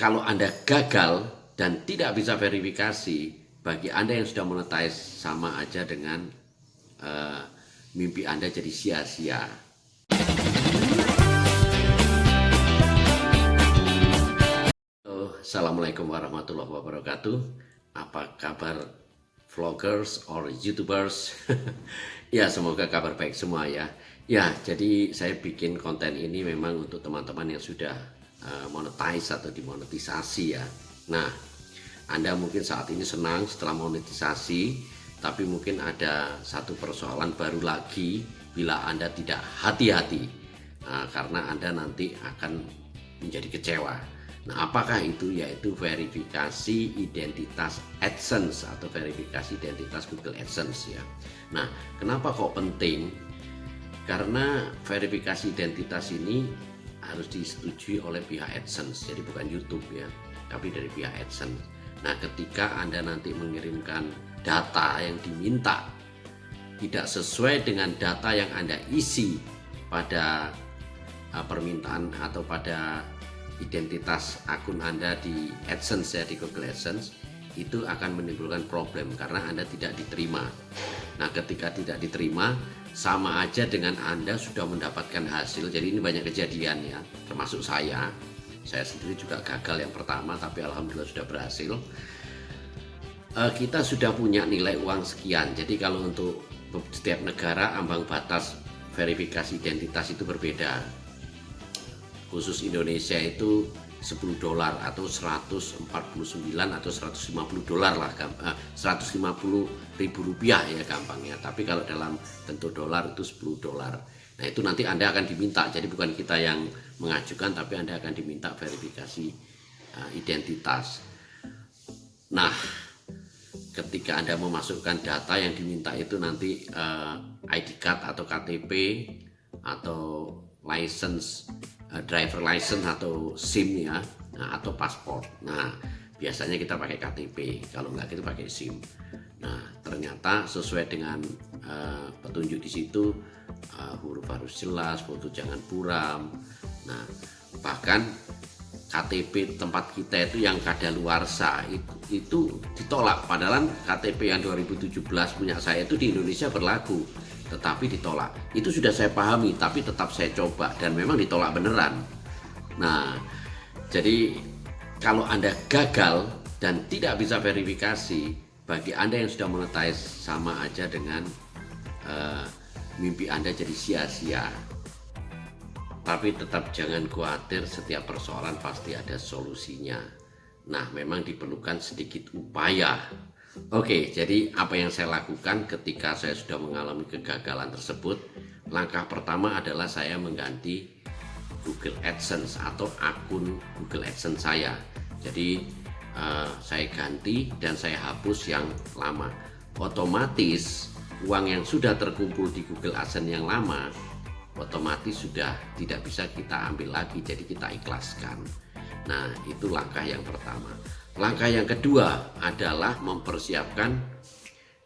Kalau Anda gagal dan tidak bisa verifikasi, bagi Anda yang sudah monetize sama aja dengan mimpi Anda jadi sia-sia. Assalamualaikum warahmatullahi wabarakatuh. Apa kabar vloggers or YouTubers? Ya, semoga kabar baik semua ya. Ya, jadi saya bikin konten ini memang untuk teman-teman yang sudah monetize atau dimonetisasi ya. Nah, Anda mungkin saat ini senang setelah monetisasi, tapi mungkin ada satu persoalan baru lagi bila Anda tidak hati-hati, karena Anda nanti akan menjadi kecewa. Nah, apakah itu? Yaitu verifikasi identitas AdSense atau verifikasi identitas Google AdSense ya. Nah, kenapa kok penting? Karena verifikasi identitas ini harus disetujui oleh pihak AdSense, jadi bukan YouTube ya, tapi dari pihak AdSense. Nah, ketika Anda nanti mengirimkan data yang diminta tidak sesuai dengan data yang Anda isi pada permintaan atau pada identitas akun Anda di AdSense ya, di Google AdSense, itu akan menimbulkan problem karena Anda tidak diterima. Nah, ketika tidak diterima, sama aja dengan Anda sudah mendapatkan hasil. Jadi ini banyak kejadian ya, termasuk saya sendiri juga gagal yang pertama, tapi alhamdulillah sudah berhasil. Kita sudah punya nilai uang sekian. Jadi kalau untuk setiap negara ambang batas verifikasi identitas itu berbeda. Khusus Indonesia itu $10 atau 149 atau 150 dolar lah, 150 ribu rupiah ya gampangnya. Tapi kalau dalam bentuk dolar itu $10. Nah, itu nanti Anda akan diminta, jadi bukan kita yang mengajukan, tapi Anda akan diminta verifikasi identitas. Nah, ketika Anda memasukkan data yang diminta itu nanti ID card atau KTP atau license, driver license atau SIM ya, atau paspor. Nah, biasanya kita pakai KTP, kalau nggak kita pakai SIM. Nah, ternyata sesuai dengan petunjuk di situ, huruf harus jelas, foto jangan buram. Nah, bahkan KTP tempat kita itu yang kadaluarsa itu ditolak, padahal KTP yang 2017 punya saya itu di Indonesia berlaku, tetapi ditolak. Itu sudah saya pahami, tapi tetap saya coba dan memang ditolak beneran. Nah, jadi kalau Anda gagal dan tidak bisa verifikasi, bagi Anda yang sudah monetize sama aja dengan mimpi Anda jadi sia-sia. Tapi tetap jangan khawatir, setiap persoalan pasti ada solusinya. Nah, memang diperlukan sedikit upaya. Oke, jadi apa yang saya lakukan ketika saya sudah mengalami kegagalan tersebut? Langkah pertama adalah saya mengganti Google AdSense atau akun Google AdSense saya. Jadi saya ganti dan saya hapus yang lama. Otomatis uang yang sudah terkumpul di Google AdSense yang lama otomatis sudah tidak bisa kita ambil lagi, jadi kita ikhlaskan. Nah, itu langkah yang pertama. Langkah yang kedua adalah mempersiapkan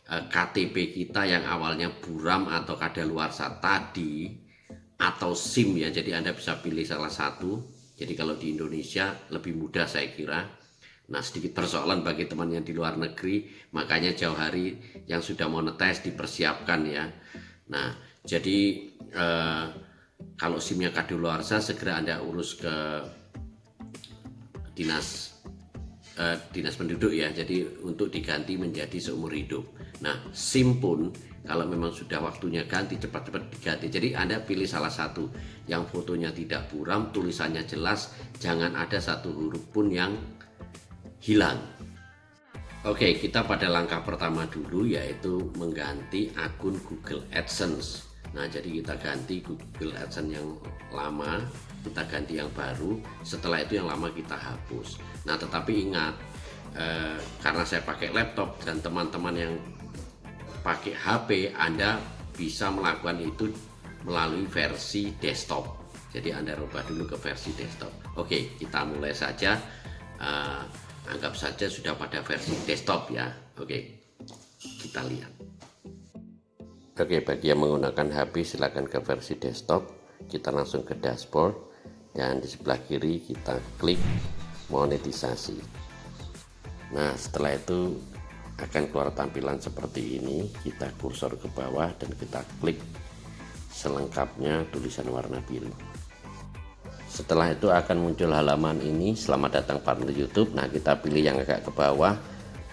KTP kita yang awalnya buram atau kadaluarsa tadi, atau SIM ya, jadi Anda bisa pilih salah satu. Jadi kalau di Indonesia lebih mudah saya kira. Nah, sedikit persoalan bagi teman yang di luar negeri, makanya jauh hari yang sudah monetize dipersiapkan ya. Nah, jadi kalau SIM-nya kadaluarsa, segera Anda urus ke dinas penduduk ya, jadi untuk diganti menjadi seumur hidup. Nah, SIM pun kalau memang sudah waktunya ganti, cepat-cepat diganti. Jadi Anda pilih salah satu yang fotonya tidak buram, tulisannya jelas, jangan ada satu huruf pun yang hilang. Oke, kita pada langkah pertama dulu, yaitu mengganti akun Google AdSense. Nah, jadi kita ganti Google AdSense yang lama, kita ganti yang baru. Setelah itu yang lama kita hapus. Nah, tetapi ingat, karena saya pakai laptop dan teman-teman yang pakai HP, Anda bisa melakukan itu melalui versi desktop. Jadi Anda rubah dulu ke versi desktop. Oke, kita mulai saja. Anggap saja sudah pada versi desktop ya. Oke, kita lihat. Oke, bagi yang menggunakan HP silakan ke versi desktop. Kita langsung ke dashboard dan di sebelah kiri kita klik monetisasi. Nah, setelah itu akan keluar tampilan seperti ini. Kita kursor ke bawah dan kita klik selengkapnya tulisan warna biru. Setelah itu akan muncul halaman ini, selamat datang partner YouTube. Nah, kita pilih yang agak ke bawah,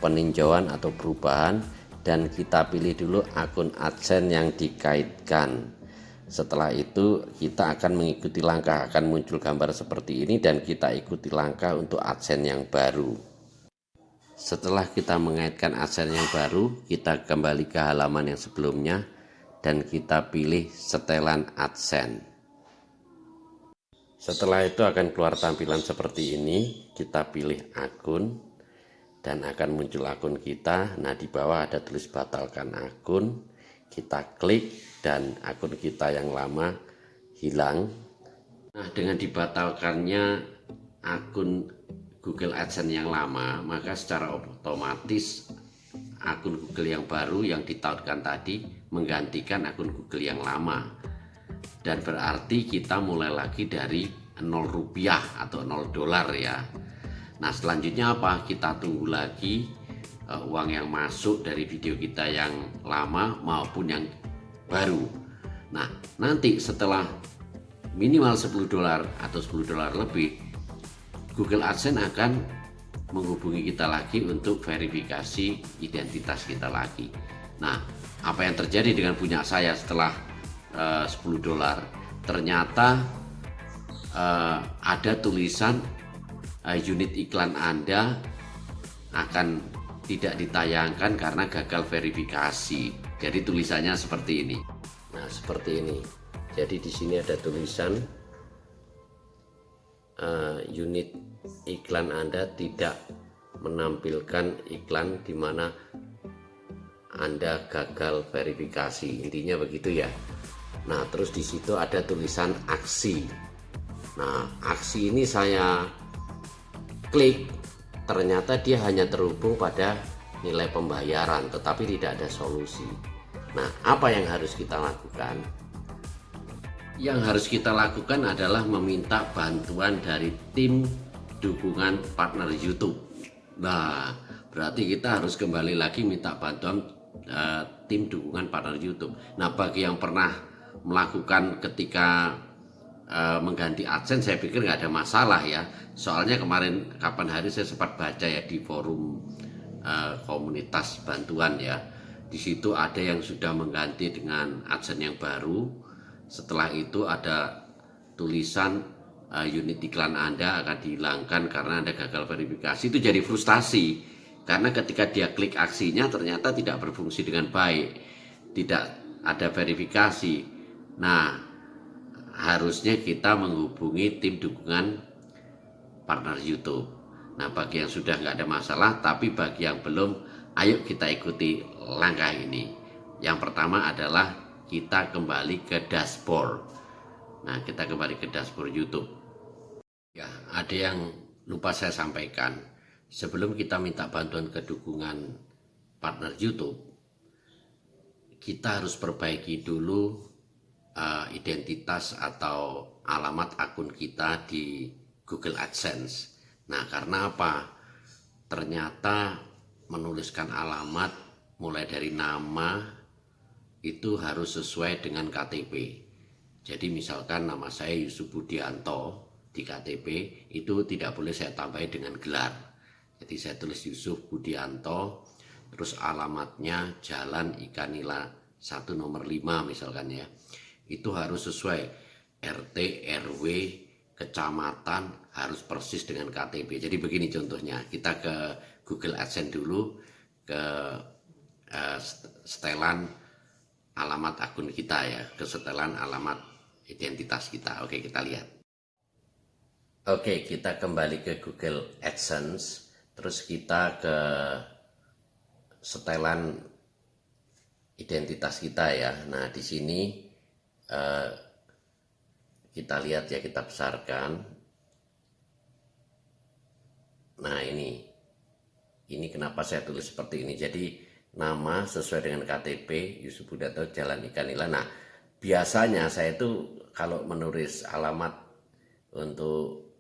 peninjauan atau perubahan, dan kita pilih dulu akun AdSense yang dikaitkan. Setelah itu kita akan mengikuti langkah, akan muncul gambar seperti ini dan kita ikuti langkah untuk AdSense yang baru. Setelah kita mengaitkan AdSense yang baru, kita kembali ke halaman yang sebelumnya dan kita pilih setelan AdSense. Setelah itu akan keluar tampilan seperti ini, kita pilih akun dan akan muncul akun kita. Nah, di bawah ada tulis batalkan akun, kita klik dan akun kita yang lama hilang. Nah, dengan dibatalkannya akun Google AdSense yang lama, maka secara otomatis akun Google yang baru yang ditautkan tadi menggantikan akun Google yang lama, dan berarti kita mulai lagi dari 0 rupiah atau 0 dolar ya. Nah, selanjutnya apa? Kita tunggu lagi uang yang masuk dari video kita yang lama maupun yang baru. Nah, nanti setelah minimal 10 dolar atau 10 dolar lebih, Google AdSense akan menghubungi kita lagi untuk verifikasi identitas kita lagi. Nah, apa yang terjadi dengan punya saya setelah 10 dolar? Ternyata ada tulisan unit iklan Anda akan tidak ditayangkan karena gagal verifikasi. Jadi tulisannya seperti ini. Nah, seperti ini. Jadi di sini ada tulisan unit iklan Anda tidak menampilkan iklan di mana Anda gagal verifikasi. Intinya begitu ya. Nah, terus di situ ada tulisan aksi. Nah, aksi ini saya klik, ternyata dia hanya terhubung pada nilai pembayaran, tetapi tidak ada solusi. Nah, apa yang harus kita lakukan? Yang harus kita lakukan adalah meminta bantuan dari tim dukungan partner YouTube. Nah, berarti kita harus kembali lagi minta bantuan tim dukungan partner YouTube. Nah, bagi yang pernah melakukan ketika mengganti AdSense, saya pikir nggak ada masalah ya. Soalnya kemarin kapan hari saya sempat baca ya di forum komunitas bantuan ya. Di situ ada yang sudah mengganti dengan AdSense yang baru. Setelah itu ada tulisan unit iklan Anda akan dihilangkan karena Anda gagal verifikasi. Itu jadi frustasi karena ketika dia klik aksinya ternyata tidak berfungsi dengan baik, tidak ada verifikasi. Nah, harusnya kita menghubungi tim dukungan partner YouTube. Nah, bagi yang sudah nggak ada masalah, tapi bagi yang belum, ayo kita ikuti langkah ini. Yang pertama adalah kita kembali ke dashboard. Nah, kita kembali ke dashboard YouTube. Ya, ada yang lupa saya sampaikan. Sebelum kita minta bantuan ke dukungan partner YouTube, kita harus perbaiki dulu identitas atau alamat akun kita di Google AdSense. Nah, karena apa? Ternyata menuliskan alamat mulai dari nama itu harus sesuai dengan KTP. Jadi misalkan nama saya Yusuf Budianto di KTP, itu tidak boleh saya tambahin dengan gelar. Jadi saya tulis Yusuf Budianto, terus alamatnya Jalan Ikanila 1 nomor 5 misalkan ya. Itu harus sesuai RT, RW, kecamatan, harus persis dengan KTP. Jadi begini contohnya, kita ke Google AdSense dulu, ke setelan alamat akun kita ya, kesetelan alamat identitas kita. Oke, kita lihat. Oke, kita kembali ke Google AdSense, terus kita ke setelan identitas kita ya. Nah, di sini kita lihat ya, kita besarkan. Nah, ini kenapa saya tulis seperti ini. Jadi nama sesuai dengan KTP Yusuf Budianto Jalan Ikanila. Nah, biasanya saya itu kalau menulis alamat untuk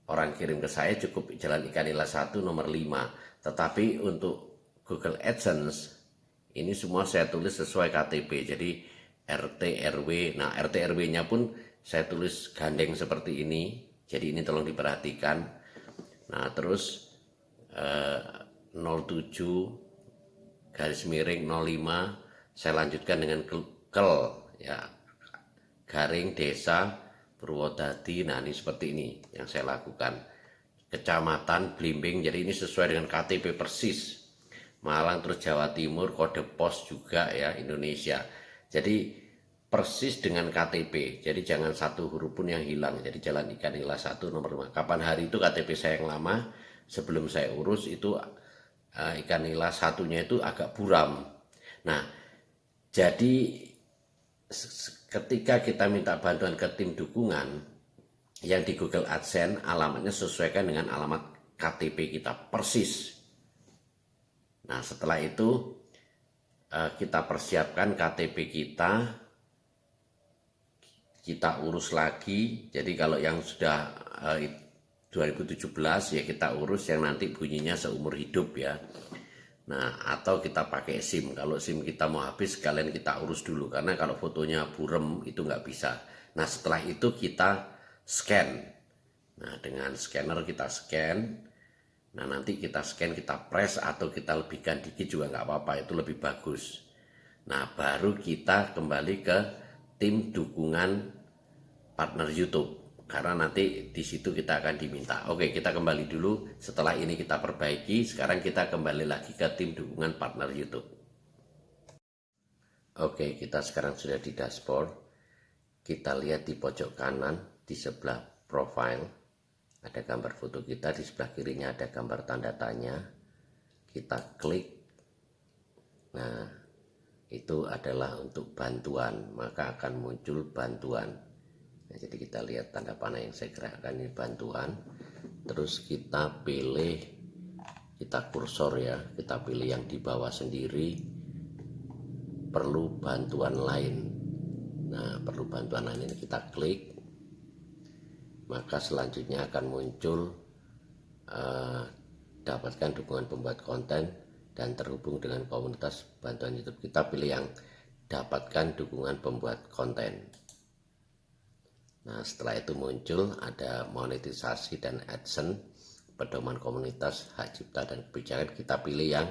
orang kirim ke saya cukup Jalan Ikan Nila 1 nomor 5. Tetapi untuk Google AdSense ini semua saya tulis sesuai KTP. Jadi RT RW. Nah, RT RW-nya pun saya tulis gandeng seperti ini. Jadi ini tolong diperhatikan. Nah, terus 07 garis miring 05 saya lanjutkan dengan kel ya, garing desa Purwodadi. Nah, ini seperti ini yang saya lakukan. Kecamatan Blimbing, jadi ini sesuai dengan KTP persis. Malang, terus Jawa Timur, kode pos juga ya, Indonesia. Jadi persis dengan KTP, jadi jangan satu huruf pun yang hilang. Jadi Jalan Ikan Nila 1 nomor 5. Kapan hari itu KTP saya yang lama, sebelum saya urus itu Ikan Nila satunya itu agak buram. Nah, jadi ketika kita minta bantuan ke tim dukungan yang di Google AdSense, alamatnya sesuaikan dengan alamat KTP kita persis. Nah, setelah itu kita persiapkan KTP kita urus lagi. Jadi kalau yang sudah 2017 ya kita urus yang nanti bunyinya seumur hidup ya. Nah, atau kita pakai SIM. Kalau SIM kita mau habis, sekalian kita urus dulu. Karena kalau fotonya burem itu nggak bisa. Nah, setelah itu kita scan. Nah, dengan scanner kita scan. Nah, nanti kita scan, kita press atau kita lebihkan dikit juga nggak apa-apa. Itu lebih bagus. Nah, baru kita kembali ke tim dukungan partner YouTube. Karena nanti di situ kita akan diminta. Oke, kita kembali dulu. Setelah ini kita perbaiki. Sekarang kita kembali lagi ke tim dukungan partner YouTube. Oke, kita sekarang sudah di dashboard. Kita lihat di pojok kanan di sebelah profile ada gambar foto kita, di sebelah kirinya ada gambar tanda tanya. Kita klik. Nah, itu adalah untuk bantuan, maka akan muncul bantuan. Nah, jadi kita lihat tanda panah yang saya gerakkan ini bantuan. Terus kita pilih, kita kursor ya, kita pilih yang di bawah sendiri, perlu bantuan lain. Nah, perlu bantuan lain ini kita klik, maka selanjutnya akan muncul dapatkan dukungan pembuat konten dan terhubung dengan komunitas bantuan YouTube. Kita pilih yang dapatkan dukungan pembuat konten. Nah, setelah itu muncul ada monetisasi dan AdSense, pedoman komunitas, hak cipta dan kebijakan. Kita pilih yang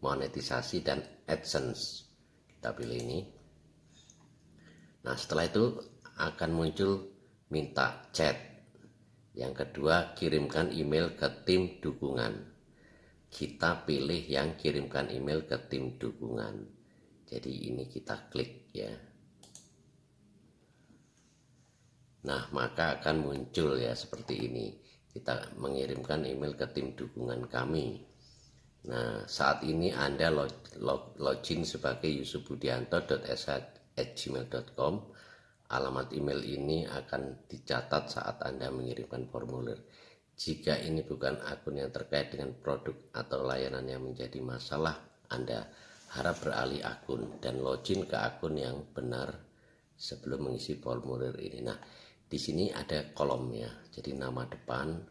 monetisasi dan AdSense. Kita pilih ini. Nah, setelah itu akan muncul minta chat. Yang kedua, kirimkan email ke tim dukungan. Kita pilih yang kirimkan email ke tim dukungan. Jadi ini kita klik ya. Nah, maka akan muncul ya seperti ini. Kita mengirimkan email ke tim dukungan kami. Nah, saat ini Anda login sebagai yusufbudianto.sh@gmail.com. Alamat email ini akan dicatat saat Anda mengirimkan formulir. Jika ini bukan akun yang terkait dengan produk atau layanan yang menjadi masalah, Anda harap beralih akun dan login ke akun yang benar sebelum mengisi formulir ini. Nah, di sini ada kolomnya. Jadi nama depan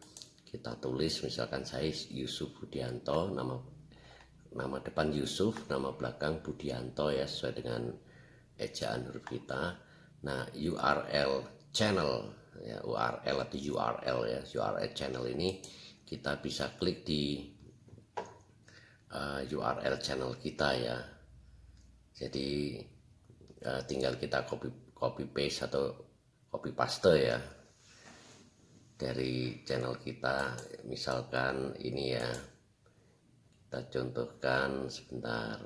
kita tulis, misalkan saya Yusuf Budianto, nama depan Yusuf, nama belakang Budianto ya, sesuai dengan ejaan huruf kita. Nah, URL channel ya, URL atau URL ya, URL channel ini kita bisa klik di URL channel kita ya. Jadi tinggal kita copy paste atau copy paste ya dari channel kita. Misalkan ini ya, kita contohkan sebentar.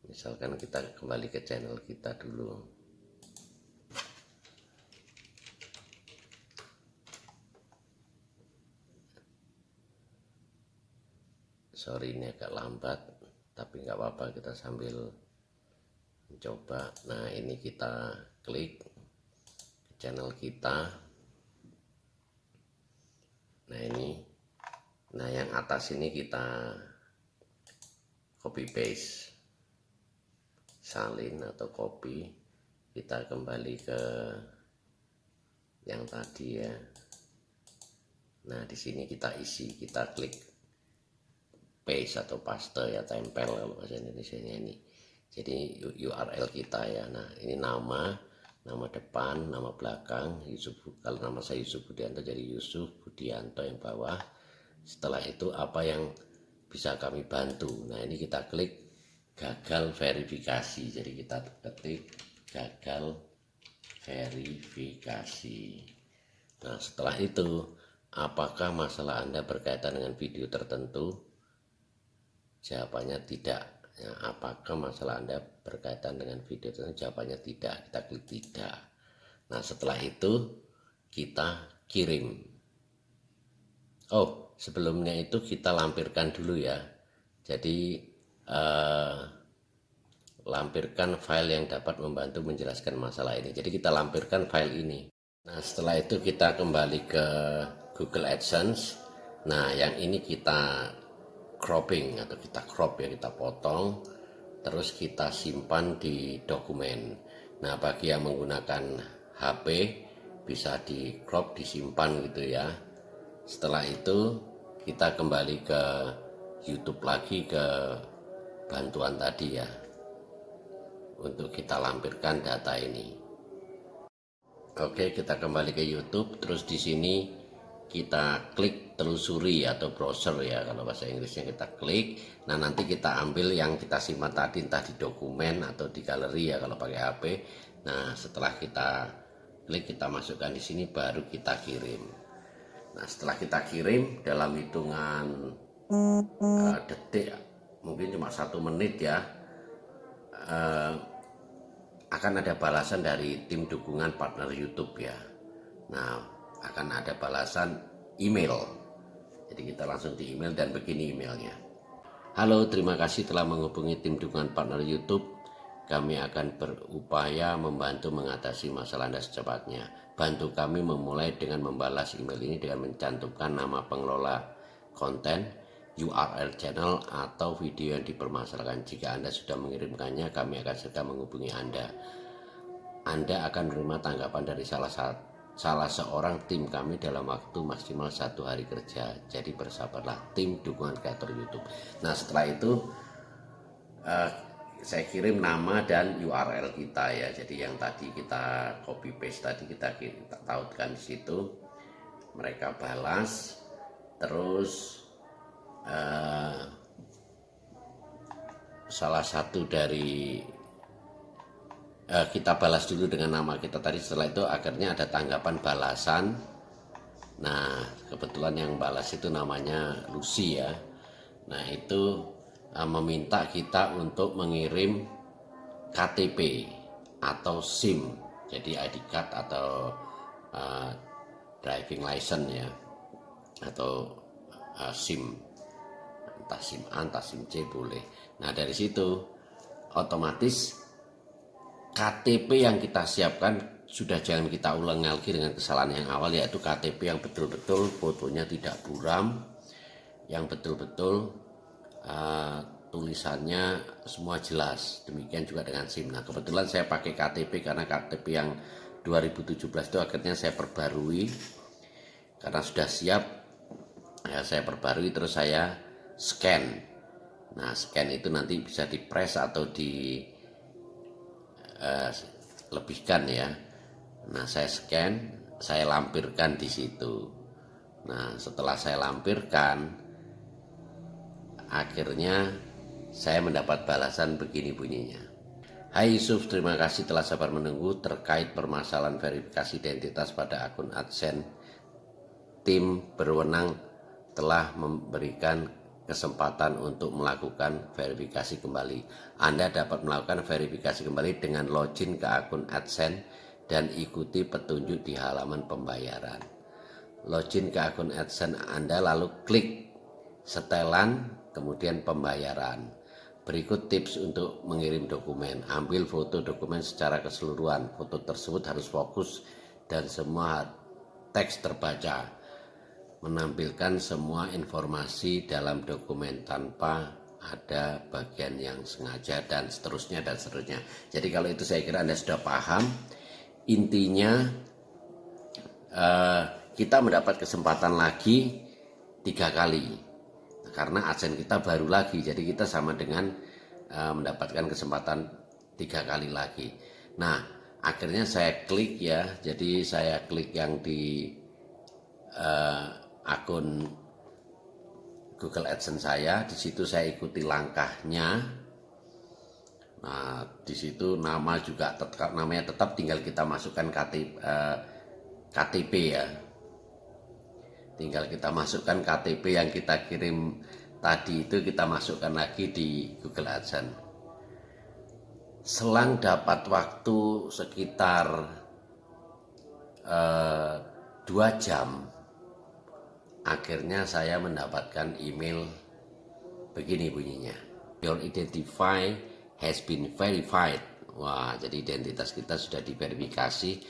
Misalkan kita kembali ke channel kita dulu. Sorry ini agak lambat, tapi nggak apa-apa, kita sambil mencoba. Nah, ini kita klik channel kita. Nah, ini, nah yang atas ini kita copy paste, salin atau copy. Kita kembali ke yang tadi ya. Nah, di sini kita isi, kita klik paste atau paste ya, tempel kalau bahasa Indonesianya ini. Jadi URL kita ya. Nah, ini nama depan, nama belakang, Yusuf. Kalau nama saya Yusuf Budianto jadi Yusuf Budianto yang bawah. Setelah itu apa yang bisa kami bantu. Nah, ini kita klik gagal verifikasi. Jadi kita ketik gagal verifikasi. Nah, setelah itu apakah masalah Anda berkaitan dengan video tertentu? Jawabannya tidak. Ya, apakah masalah Anda berkaitan dengan video tertentu? Jawabannya tidak. Kita klik tidak. Nah, setelah itu kita kirim. Oh, sebelumnya itu kita lampirkan dulu ya. Jadi lampirkan file yang dapat membantu menjelaskan masalah ini. Jadi kita lampirkan file ini. Nah, setelah itu kita kembali ke Google AdSense. Nah, yang ini kita cropping atau kita crop ya, kita potong, terus kita simpan di dokumen. Nah, bagi yang menggunakan HP bisa di crop, disimpan gitu ya. Setelah itu kita kembali ke YouTube lagi, ke bantuan tadi ya, untuk kita lampirkan data ini. Oke, kita kembali ke YouTube. Terus di sini kita klik telusuri atau browser ya, kalau bahasa Inggrisnya kita klik. Nah, nanti kita ambil yang kita simpan tadi, entah di dokumen atau di galeri ya kalau pakai HP. Nah, setelah kita klik, kita masukkan di sini, baru kita kirim. Nah, setelah kita kirim dalam hitungan detik, mungkin cuma 1 menit ya, akan ada balasan dari tim dukungan partner YouTube ya. Nah, akan ada balasan email. Jadi kita langsung di email, dan begini emailnya. Halo, terima kasih telah menghubungi tim dukungan partner YouTube. Kami akan berupaya membantu mengatasi masalah Anda secepatnya. Bantu kami memulai dengan membalas email ini dengan mencantumkan nama pengelola konten, URL channel atau video yang dipermasalahkan. Jika Anda sudah mengirimkannya, kami akan segera menghubungi Anda. Anda akan menerima tanggapan dari salah seorang tim kami dalam waktu maksimal 1 hari kerja. Jadi bersabarlah, tim dukungan kreator YouTube. Nah, setelah itu saya kirim nama dan URL kita ya. Jadi yang tadi kita copy paste tadi kita tautkan di situ. Mereka balas, terus salah satu dari kita balas dulu dengan nama kita tadi. Setelah itu akhirnya ada tanggapan balasan. Nah, kebetulan yang balas itu namanya Lucy ya. Nah, itu meminta kita untuk mengirim KTP atau SIM, jadi ID card atau driving license ya, atau SIM, entah SIM A entah SIM C boleh. Nah, dari situ otomatis KTP yang kita siapkan sudah jangan kita ulang lagi dengan kesalahan yang awal, yaitu KTP yang betul-betul fotonya tidak buram, yang betul-betul tulisannya semua jelas. Demikian juga dengan SIM. Nah, kebetulan saya pakai KTP karena KTP yang 2017 itu akhirnya saya perbarui karena sudah siap ya, saya perbarui terus saya scan. Nah, scan itu nanti bisa di press atau di lebihkan ya. Nah, saya scan, saya lampirkan di situ. Nah, setelah saya lampirkan, akhirnya saya mendapat balasan begini bunyinya. Hai Yusuf, terima kasih telah sabar menunggu terkait permasalahan verifikasi identitas pada akun AdSense. Tim berwenang telah memberikan kesempatan untuk melakukan verifikasi kembali. Anda dapat melakukan verifikasi kembali dengan login ke akun AdSense dan ikuti petunjuk di halaman pembayaran. Login ke akun AdSense Anda, lalu klik setelan, kemudian pembayaran. Berikut tips untuk mengirim dokumen. Ambil foto dokumen secara keseluruhan. Foto tersebut harus fokus dan semua teks terbaca. Menampilkan semua informasi dalam dokumen tanpa ada bagian yang sengaja dan seterusnya dan seterusnya. Jadi kalau itu saya kira Anda sudah paham. Intinya kita mendapat kesempatan lagi 3 kali karena adsense kita baru lagi, jadi kita sama dengan mendapatkan kesempatan 3 kali lagi. Nah, akhirnya saya klik ya, jadi saya klik yang di akun Google AdSense saya. Di situ saya ikuti langkahnya. Nah, di situ nama juga tetap, namanya tetap, tinggal kita masukkan KTP ya. Tinggal kita masukkan KTP yang kita kirim tadi, itu kita masukkan lagi di Google AdSense. Selang dapat waktu sekitar 2 jam, akhirnya saya mendapatkan email begini bunyinya. Your identity has been verified. Wah, jadi identitas kita sudah diverifikasi.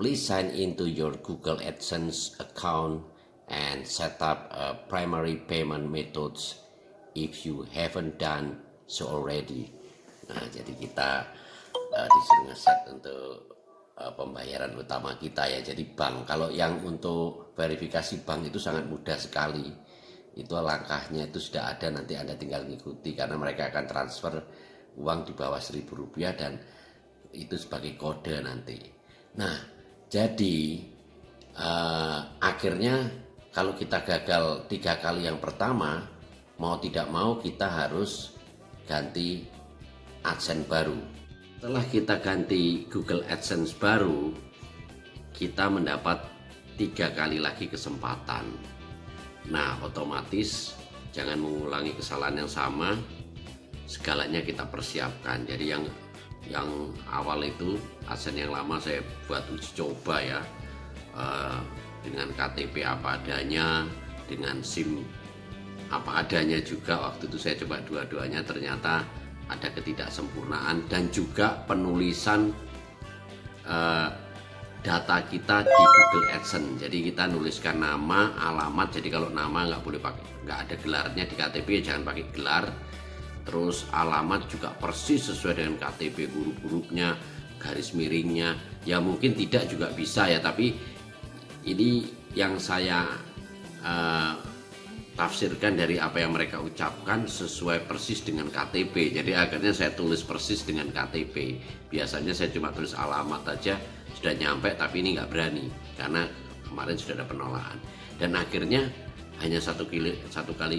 Please sign into your Google AdSense account and set up a primary payment methods if you haven't done so already. Nah, jadi kita disuruh nge-set untuk pembayaran utama kita ya, jadi bank. Kalau yang untuk verifikasi bank itu sangat mudah sekali, itu langkahnya itu sudah ada, nanti Anda tinggal ngikuti karena mereka akan transfer uang di bawah Rp1.000 dan itu sebagai kode nanti. Nah, jadi akhirnya kalau kita gagal 3 kali yang pertama, mau tidak mau kita harus ganti AdSense baru. Setelah kita ganti Google AdSense baru, kita mendapat 3 kali lagi kesempatan. Nah, otomatis jangan mengulangi kesalahan yang sama, segalanya kita persiapkan. Jadi yang awal itu AdSense yang lama saya buat uji coba ya, dengan KTP apa adanya, dengan SIM apa adanya juga. Waktu itu saya coba dua-duanya, ternyata ada ketidaksempurnaan dan juga penulisan data kita di Google AdSense. Jadi kita nuliskan nama, alamat. Jadi kalau nama nggak boleh pakai, nggak ada gelarnya di KTP ya, jangan pakai gelar. Terus alamat juga persis sesuai dengan KTP, huruf-hurufnya, garis miringnya. Ya mungkin tidak juga bisa ya, tapi ini yang saya tafsirkan dari apa yang mereka ucapkan sesuai persis dengan KTP. Jadi akhirnya saya tulis persis dengan KTP. Biasanya saya cuma tulis alamat aja sudah nyampe, tapi ini nggak berani karena kemarin sudah ada penolakan. Dan akhirnya hanya satu kali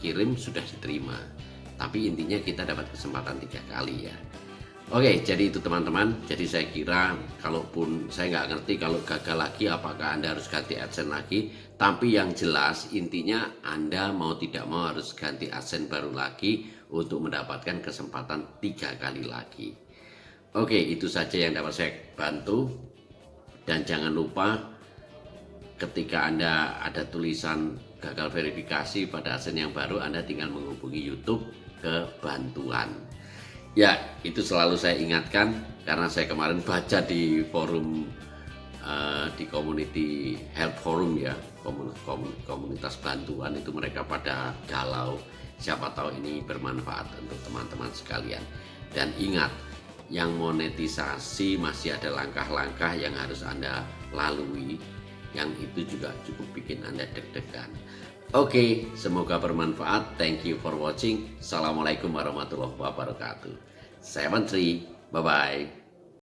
kirim sudah diterima. Tapi intinya kita dapat kesempatan 3 kali ya. Oke, jadi itu teman-teman. Jadi saya kira kalaupun saya nggak ngerti kalau gagal lagi apakah Anda harus ganti AdSense lagi. Tapi yang jelas intinya Anda mau tidak mau harus ganti AdSense baru lagi untuk mendapatkan kesempatan 3 kali lagi. Oke, itu saja yang dapat saya bantu. Dan jangan lupa ketika Anda ada tulisan gagal verifikasi pada AdSense yang baru, Anda tinggal menghubungi YouTube ke bantuan. Ya, itu selalu saya ingatkan karena saya kemarin baca di forum, di community help forum ya, komunitas bantuan itu mereka pada galau. Siapa tahu ini bermanfaat untuk teman-teman sekalian. Dan ingat, yang monetisasi masih ada langkah-langkah yang harus Anda lalui, yang itu juga cukup bikin Anda deg-degan. Oke, semoga bermanfaat. Thank you for watching. Assalamualaikum warahmatullahi wabarakatuh. Saya Menteri, bye-bye.